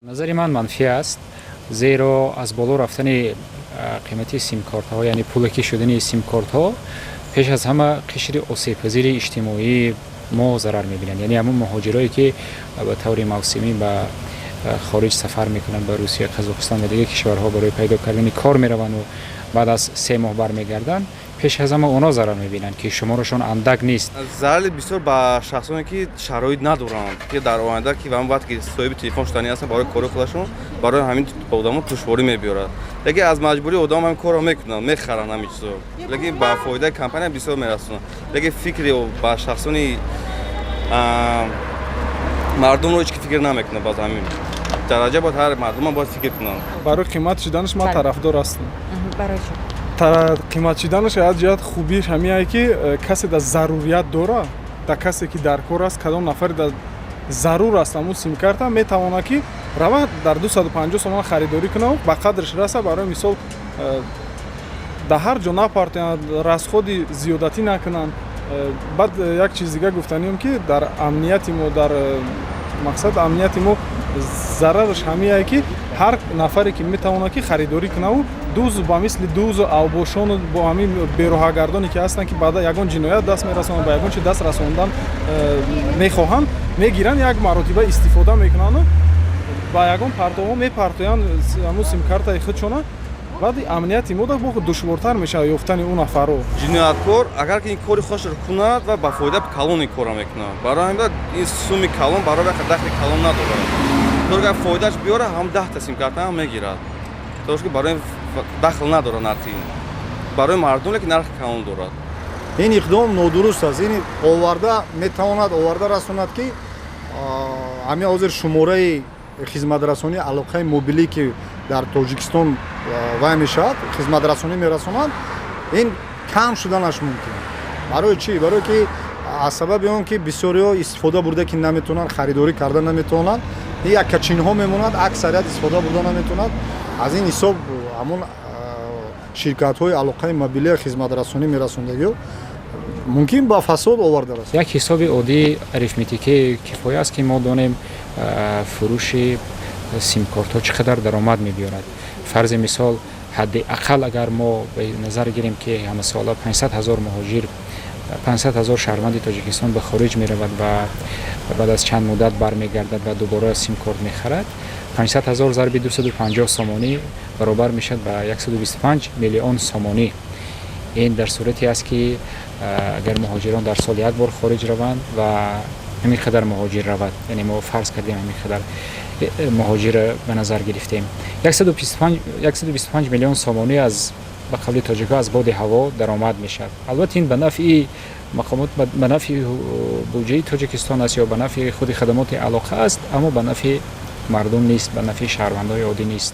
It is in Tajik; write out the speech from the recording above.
назари ман манфӣ аст, зеро аз боло рафтани қимати симкортҳо, яъне пулакӣ шудани симкортҳо пеш аз ҳама қишри осебпазири иҷтимоии мо зарар мебинанд. Яъне ҳамон муҳоҷирое ки ба таври мавсимӣ ба хориҷ сафар мекунанд, ба Русия, Қазоқистон ва дигар кишварҳо барои пайдо кардани кор мераванд ва баъд аз 3 моҳ бармегарданд, пеш аз ҳама онҳо зарар мебинанд ки шуморашон андак нест. Зарари бисёр ба шахсоне ки шароит надоранд, ки дар оянда ки вам вақте ки соҳиби телефон шудани ҳастанд барои кори худашон, барои ҳамин одамон душворӣ мебиёрад. Лекин аз маҷбурӣ одам ҳамин корро мекунанд, мехаранд ҳамин чизо. Лекин ба фоидаи компания бисёр мерасонанд. Лекин фикри ба шахсони мардумро ҳеч ки фикр намекунад. Баъз ҳамин дараҷа бояд ҳар мардум бояд фикр кунад. Барои қимат шуданаш ман тарафдор ҳастам. Барои чӣ? Қимат шуданаш аз ҷиҳат хубиш ҳамине ки касе дар зарурият дора, дар касе ки дар кор аст, кадом нафаре дар зарур аст ҳамун симкарта метавонад ки рава дар 250 сомон харидорӣ кунад, ба қадраш раса. Барои мисол дар ҳар ҷо напартоянд, расходи зиёдатӣ накунанд. Баъд як чиз дига гуфтанием ки дар амнияти мо, дар мақсад амнияти мо зарараш ҳамине ки ҳар нафаре ки метавонад ки харидорӣ кунад, дӯз ба мисли дӯз авбошону бо ҳамин бероҳагардоне ки ҳастанд ки баъда ягон ҷиноят даст мерасонанд, ба ягон чи даст расондан мехоҳанд, мегиранд, як маротиба истифода мекунанд, ба ягон партовҳо мепартоянд ҳамун симкартаи худшона. баъди амнияти мо бохуд душвортар мешавад ёфтани он нафарро. Ҷинояткор агар ки ин кори худашро кунад ва ба фоидаи калон ин корро мекунад. Барои ҳамин ин суми калон барои дахли калон надорад. Агар фоидааш биёра ҳам 10 та симкарта ҳам мегирад. Тош ки барои дахл надорад нархи. Барои мардум лекин нархи калон дорад. ин иқдом нодуруст аст. ин оварда метавонад оварда расонад ки ҳамин ҳозир шумораи хизматрасонӣ алоқаи мобилӣ ки дар Тоҷикистон вай мешавад, хизматрасонӣ мерасонад, ин кам шуданаш мумкин. Барои чӣ? Барои ки аз сабаби он ки бисёриҳо истифода бурда ки наметавонанд, харидорӣ карда наметавонанд, ин яккачинҳо мемонанд, аксарият истифода бурда наметавонанд. Аз ин ҳисоб ҳамон ширкатҳои алоқаи мобилии хизматрасонӣ мерасондагиҳо мумкин ба фасод оварда раст. Як ҳисоби оддии арифметикии кифоя аст ки мо донем фурӯши симкортҳо чӣ қадар даромад мебиёрад. фарзи мисол ҳадди ақал агар мо ба назар гирем ки ҳамасола 500 000 муҳоҷир, 500 000 шаҳрванди Тоҷикистон ба хориҷ меравад ва баъд аз чанд муддат бармегардад ва дубора симкорт мехарад, 500 000 зарби 250 сомонӣ баробар мешавад ба 125 миллион сомонӣ. ин дар сурате аст ки агар муҳоҷирон дар сол як бор хориҷ раванд ва ҳамин қадар муҳоҷир равад, яъне мо фарз кардем ҳамин қадар муҳоҷир ба назар гирифтем, 125 миллион сомонӣ аз ба қавли тоҷикҳо аз боди ҳаво даромад мешавад. албатта ин ба нафъи мақомот, ба нафъи буҷаи Тоҷикистон аст ё ба нафъи худи хадамоти алоқа аст, аммо ба нафъи мардум нест, ба нафъи шаҳрвандои оддӣ нест.